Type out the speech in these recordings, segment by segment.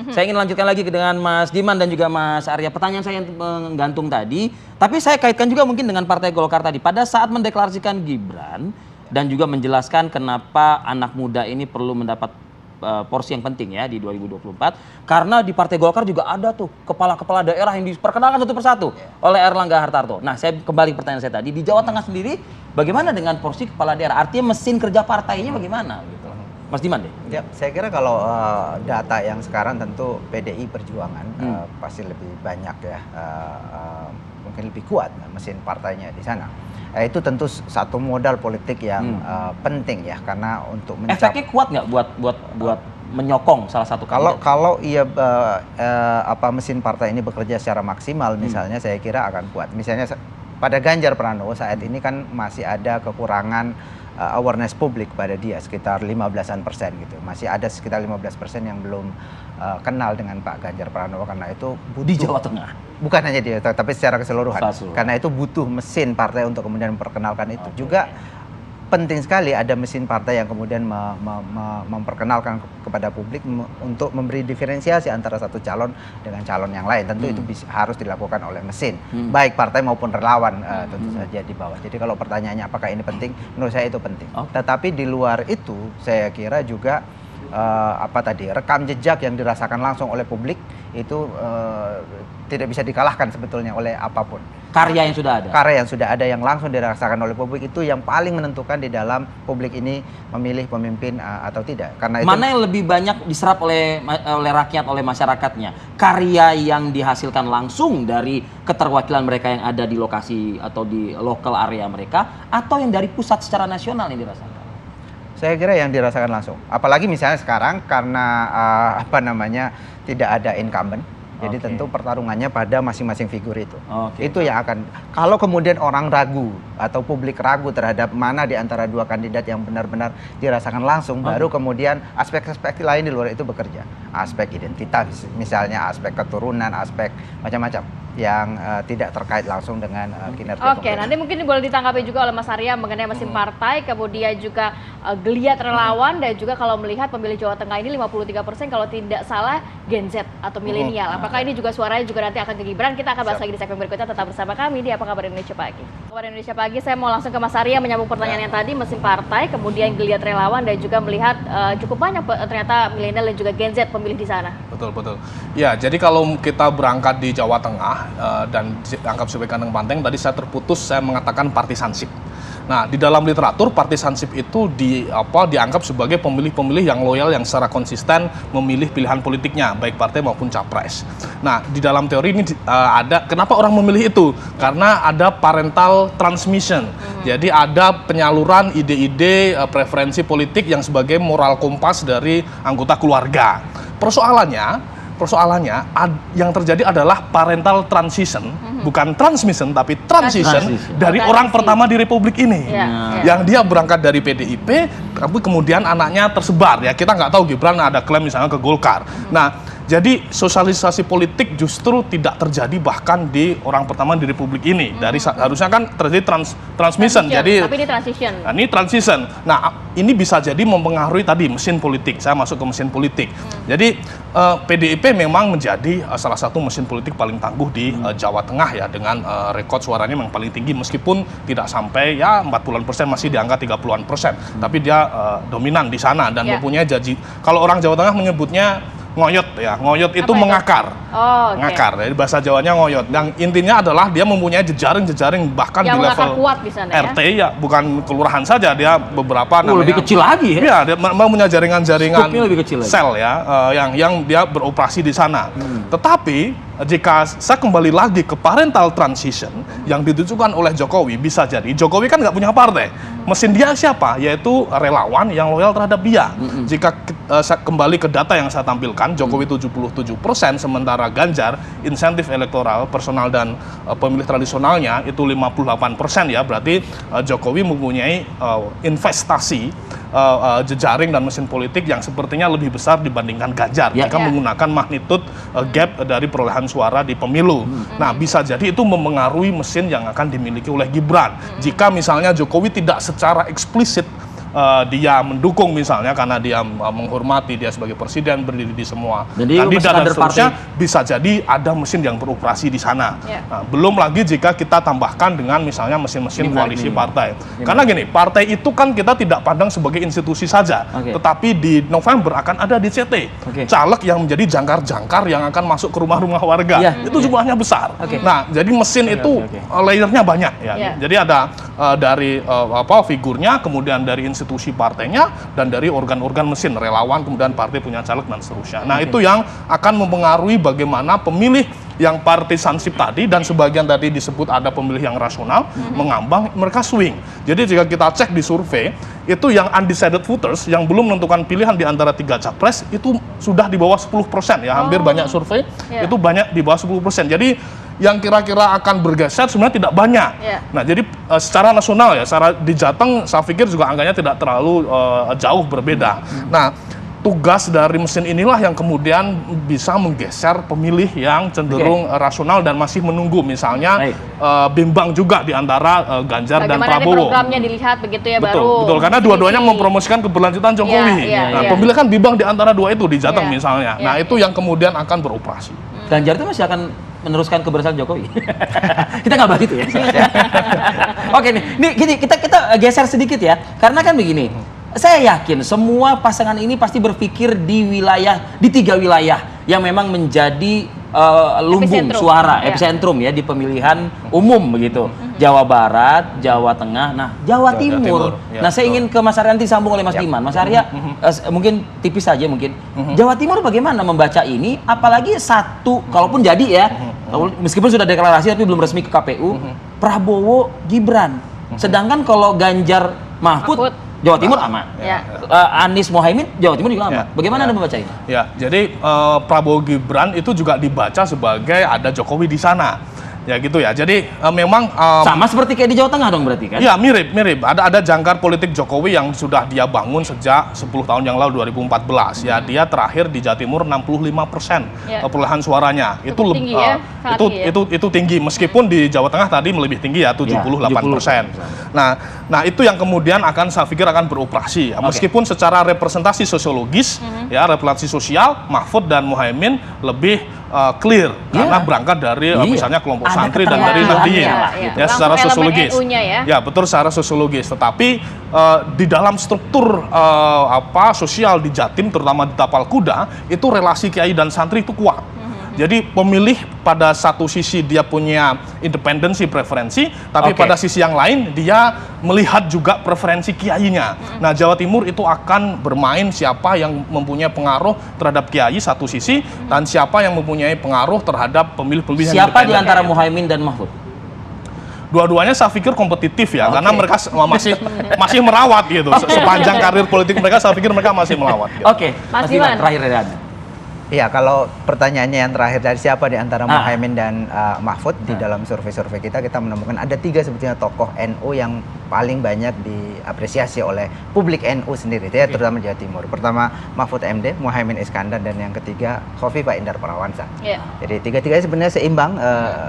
Saya ingin lanjutkan lagi dengan Mas Diman dan juga Mas Arya. Pertanyaan saya yang menggantung tadi, tapi saya kaitkan juga mungkin dengan Partai Golkar tadi. Pada saat mendeklarasikan Gibran dan juga menjelaskan kenapa anak muda ini perlu mendapat porsi yang penting ya di 2024, karena di Partai Golkar juga ada tuh kepala-kepala daerah yang diperkenalkan satu persatu oleh Erlangga Hartarto. Nah, saya kembali ke pertanyaan saya tadi, di Jawa Tengah sendiri bagaimana dengan porsi kepala daerah? Artinya mesin kerja partainya bagaimana gitu. Mas Diman deh. Ya, saya kira kalau data yang sekarang tentu PDI Perjuangan pasti lebih banyak ya, mungkin lebih kuat mesin partainya di sana. Itu tentu satu modal politik yang penting ya, karena untuk efeknya kuat nggak buat menyokong salah satu kandidat? Kalau mesin partai ini bekerja secara maksimal misalnya, saya kira akan kuat. Misalnya pada Ganjar Pranowo saat ini kan masih ada kekurangan awareness publik pada dia sekitar 15% gitu. Masih ada sekitar 15% yang belum kenal dengan Pak Ganjar Pranowo, karena itu butuh, di Jawa Tengah. Bukan hanya dia, tapi secara keseluruhan. Karena itu butuh mesin partai untuk kemudian memperkenalkan itu. Juga penting sekali ada mesin partai yang kemudian memperkenalkan kepada publik untuk memberi diferensiasi antara satu calon dengan calon yang lain. Tentu itu harus dilakukan oleh mesin, baik partai maupun relawan tentu saja di bawah. Jadi kalau pertanyaannya apakah ini penting, menurut saya itu penting. Tetapi di luar itu saya kira juga rekam jejak yang dirasakan langsung oleh publik itu tidak bisa dikalahkan sebetulnya oleh apapun. Karya yang sudah ada. Karya yang sudah ada yang langsung dirasakan oleh publik itu yang paling menentukan di dalam publik ini memilih pemimpin atau tidak. Karena itu, mana yang lebih banyak diserap oleh rakyat, oleh masyarakatnya? Karya yang dihasilkan langsung dari keterwakilan mereka yang ada di lokasi atau di lokal area mereka, atau yang dari pusat secara nasional yang dirasakan? Saya kira yang dirasakan langsung. Apalagi misalnya sekarang karena tidak ada incumbent. Jadi tentu pertarungannya pada masing-masing figur itu. Itu yang akan, kalau kemudian orang ragu atau publik ragu terhadap mana di antara dua kandidat yang benar-benar dirasakan langsung, baru kemudian aspek-aspek lain di luar itu bekerja. Aspek identitas, misalnya aspek keturunan, aspek macam-macam yang tidak terkait langsung dengan kinerja. Oke, nanti mungkin boleh ditanggapi juga oleh Mas Arya mengenai mesin partai, kemudian juga geliat relawan, dan juga kalau melihat pemilih Jawa Tengah ini 53% kalau tidak salah Gen Z atau milenial. Apakah ini juga suaranya juga nanti akan ke Gibran? Kita akan bahas lagi di segmen berikutnya. Tetap bersama kami di Apa Kabar Indonesia Pagi. Kabar Indonesia Pagi, saya mau langsung ke Mas Arya menyambung pertanyaan yang tadi, mesin partai, kemudian geliat relawan, dan juga melihat cukup banyak ternyata milenial dan juga Gen Z pemilih di sana. Betul. Ya, jadi kalau kita berangkat di Jawa Tengah dan dianggap sebagai kandang banteng, tadi saya terputus, saya mengatakan partisansip. Nah, di dalam literatur partisansip itu dianggap sebagai pemilih-pemilih yang loyal, yang secara konsisten memilih pilihan politiknya, baik partai maupun capres. Nah, di dalam teori ini ada, kenapa orang memilih itu? Karena ada parental transmission. Jadi ada penyaluran ide-ide, preferensi politik yang sebagai moral kompas dari anggota keluarga. Persoalannya yang terjadi adalah parental transition, bukan transmission tapi transition dari orang pertama di Republik ini, yang dia berangkat dari PDIP, tapi kemudian anaknya tersebar ya, kita nggak tahu, Gibran ada klaim misalnya ke Golkar. Nah, jadi sosialisasi politik justru tidak terjadi bahkan di orang pertama di Republik ini. Dari harusnya kan terjadi transmission. Jadi tapi ini transition. Nah, ini transition. Nah, ini bisa jadi mempengaruhi tadi mesin politik. Saya masuk ke mesin politik. Jadi PDIP memang menjadi salah satu mesin politik paling tangguh di Jawa Tengah ya, dengan rekod suaranya yang paling tinggi, meskipun tidak sampai ya 40%, masih di angka 30%. Tapi dia dominan di sana dan mempunyai janji. Kalau orang Jawa Tengah menyebutnya ngoyot ya, ngoyot itu mengakar. Ngakar, dari bahasa Jawanya ngoyot. Yang intinya adalah dia mempunyai jejaring bahkan yang di level kuat di sana, RT ya, bukan kelurahan saja, dia beberapa namanya lebih kecil lagi ya. Iya, dia mempunyai jaringan-jaringan sel ya, yang dia beroperasi di sana. Tetapi jika saya kembali lagi ke parental transition yang ditujukan oleh Jokowi, bisa jadi Jokowi kan nggak punya partai. Mesin dia siapa? Yaitu relawan yang loyal terhadap dia. Jika saya kembali ke data yang saya tampilkan, Jokowi 77%, sementara Ganjar insentif elektoral personal dan pemilih tradisionalnya itu 58% ya. Berarti Jokowi mempunyai investasi jejaring dan mesin politik yang sepertinya lebih besar dibandingkan Ganjar jika menggunakan magnitud gap dari perolehan suara di pemilu. Nah, bisa jadi itu mempengaruhi mesin yang akan dimiliki oleh Gibran. Jika misalnya Jokowi tidak secara eksplisit dia mendukung misalnya karena dia menghormati dia sebagai presiden, berdiri di semua Jadi kandidat dan kader seterusnya, partai. bisa jadi ada mesin yang beroperasi di sana. Ya. Nah, belum lagi jika kita tambahkan dengan misalnya mesin-mesin Ini menarik koalisi nih. partai. Karena gini, partai itu kan kita tidak pandang sebagai institusi saja, Oke. tetapi di November akan ada DCT, Oke. caleg yang menjadi jangkar-jangkar yang akan masuk ke rumah-rumah warga. Iya. Itu jumlahnya besar. Oke. Nah, jadi mesin itu oke. layernya banyak ya. Iya. Jadi ada dari figurnya, kemudian dari institusi partainya, dan dari organ-organ mesin, relawan, kemudian partai punya caleg dan seterusnya. Nah, itu yang akan mempengaruhi bagaimana pemilih yang partisansip tadi, dan sebagian tadi disebut ada pemilih yang rasional, mengambang, mereka swing. Jadi jika kita cek di survei, itu yang undecided voters, yang belum menentukan pilihan di antara 3 capres, itu sudah di bawah 10% ya, hampir banyak survei, Iya. itu banyak di bawah 10%. Jadi yang kira-kira akan bergeser sebenarnya tidak banyak. Iya. Nah, jadi secara nasional ya, secara di Jateng saya pikir juga angkanya tidak terlalu jauh berbeda. Nah, tugas dari mesin inilah yang kemudian bisa menggeser pemilih yang cenderung rasional dan masih menunggu, misalnya Baik. bimbang juga di antara Ganjar dan Bagaimana nanti Prabowo. programnya dilihat begitu ya, Betul, baru betul, karena dua-duanya visi. mempromosikan keberlanjutan Jokowi. Iya, Nah, iya. pemilih kan bimbang di antara dua itu di Jateng Iya, misalnya. iya, Nah, itu yang kemudian akan beroperasi. Ganjar itu masih akan meneruskan keberhasilan Jokowi. Kita nggak bahas itu ya. Oke nih gini, kita geser sedikit ya, karena kan begini. Saya yakin semua pasangan ini pasti berpikir di 3 wilayah yang memang menjadi lumbung Epicentrum. suara, Ya. epicentrum ya di pemilihan umum begitu. Jawa Barat, Jawa Tengah, nah Jawa Timur. Timur. Ya, Nah saya betul. ingin ke Mas Arya nanti sambung oleh Mas Diman. Mas Arya mungkin tipis saja mungkin. Jawa Timur bagaimana membaca ini? Apalagi satu, kalaupun jadi ya, meskipun sudah deklarasi tapi belum resmi ke KPU, Prabowo, Gibran. Sedangkan kalau Ganjar, Mahfud, Jawa Timur aman. Ya. Anies Mohaimin, Jawa Timur juga aman. Ya. Bagaimana Ya. Anda membaca ini? Ya, jadi Prabowo Gibran itu juga dibaca sebagai ada Jokowi di sana. Ya gitu ya. Jadi memang Sama seperti kayak di Jawa Tengah dong berarti kan? ya mirip. Ada jangkar politik Jokowi yang sudah dia bangun sejak 10 tahun yang lalu 2014. Ya, dia terakhir di Jawa Timur 65% Ya. perolehan suaranya. Cukup tinggi ya, sangat tinggi ya. Itu tinggi, meskipun di Jawa Tengah tadi lebih tinggi ya 78%. Nah, itu yang kemudian akan saya pikir akan beroperasi. Ya. Meskipun secara representasi sosiologis ya, representasi sosial, Mahfud dan Muhaimin lebih clear karena berangkat dari misalnya kelompok Ada santri dan dari keterwakilannya Nahdien lah, gitu. ya, secara Langsung elemen sosiologis. NU-nya ya. Ya, betul, secara sosiologis. Tetapi di dalam struktur sosial di Jatim, terutama di Tapal Kuda, itu relasi kiai dan santri itu kuat. Jadi pemilih pada satu sisi dia punya independensi preferensi, tapi Oke. pada sisi yang lain dia melihat juga preferensi kiainya. Nah, Jawa Timur itu akan bermain siapa yang mempunyai pengaruh terhadap kiai satu sisi, dan siapa yang mempunyai pengaruh terhadap pemilih-pemilih yang Siapa di independen. antara Muhaimin dan Mahfud? Dua-duanya saya pikir kompetitif ya, Oke. karena mereka masih merawat gitu. Sepanjang karir politik mereka, saya pikir mereka masih melawat. Gitu. Oke, Mas Diman, Diman. terakhir dari Anda. Iya, kalau pertanyaannya yang terakhir dari siapa di antara Ah. Muhaimin dan Mahfud, di dalam survei-survei kita menemukan ada 3 sebetulnya tokoh NU yang paling banyak diapresiasi oleh publik NU sendiri, ya, terutama Jawa Timur. Pertama Mahfud MD, Muhaimin Iskandar, dan yang ketiga Khofifah Indar Parawansa. Ya. Jadi tiga-tiganya sebenarnya seimbang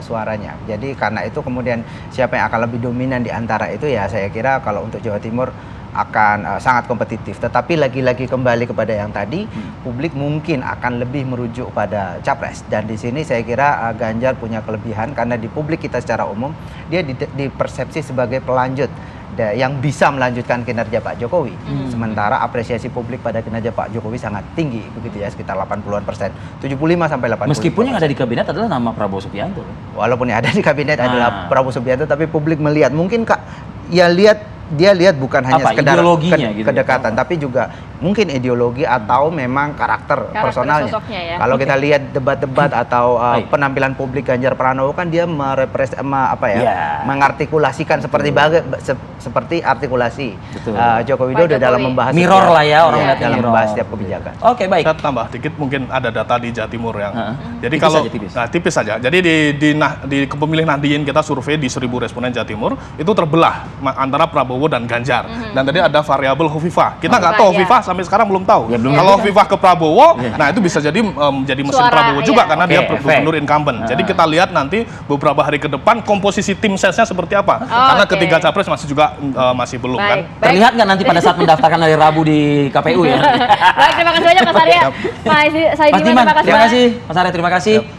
suaranya. Jadi karena itu kemudian siapa yang akan lebih dominan di antara itu, ya saya kira kalau untuk Jawa Timur akan sangat kompetitif. Tetapi lagi-lagi kembali kepada yang tadi, publik mungkin akan lebih merujuk pada capres. Dan di sini saya kira Ganjar punya kelebihan karena di publik kita secara umum dia dipersepsi sebagai pelanjut yang bisa melanjutkan kinerja Pak Jokowi. Sementara apresiasi publik pada kinerja Pak Jokowi sangat tinggi, begitu ya, sekitar 80-an%, 75 sampai 80%. Meskipun yang ada di kabinet adalah nama Prabowo Subianto. Walaupun yang ada di kabinet adalah Prabowo Subianto, tapi publik melihat mungkin dia lihat bukan hanya Apa, sekedar ideologinya gitu? kedekatan, tapi juga mungkin ideologi atau memang karakter personalnya. sosoknya ya. Kalau kita lihat debat-debat atau Baik. penampilan publik Ganjar Pranowo, kan dia Ya. mengartikulasikan seperti artikulasi Betul. Joko Widodo Pak dalam Jokowi. membahas Mirror lah ya, orang lihatnya dalam mirror. membahas setiap kebijakan. Oke, baik. Saya tambah dikit, mungkin ada data di Jawa Timur yang. Jadi Tipis kalau saja, tipis. tipis saja. Jadi di kepemilih Nahdien kita survei di 1000 responden Jawa Timur itu terbelah antara Prabowo Prabowo dan Ganjar. Dan tadi ada variabel Hovifah. Kita nggak tahu Iya. Hovifah sampai sekarang belum tahu. Ya, belum Kalau tahu. Hovifah ke Prabowo, nah itu bisa jadi menjadi mesin Suara, Prabowo juga iya. karena Oke, dia efek. gubernur incumbent. Jadi kita lihat nanti beberapa hari ke depan komposisi tim sesnya seperti apa. Karena oke. ketiga capres masih juga masih belum kan. Baik. Terlihat nggak nanti pada saat mendaftarkan hari Rabu di KPU ya? Baik, terima kasih banyak Mas Arya. Mas Mas Saidiman, Diman, terima kasih terima banyak. kasih. Mas Arya, terima kasih.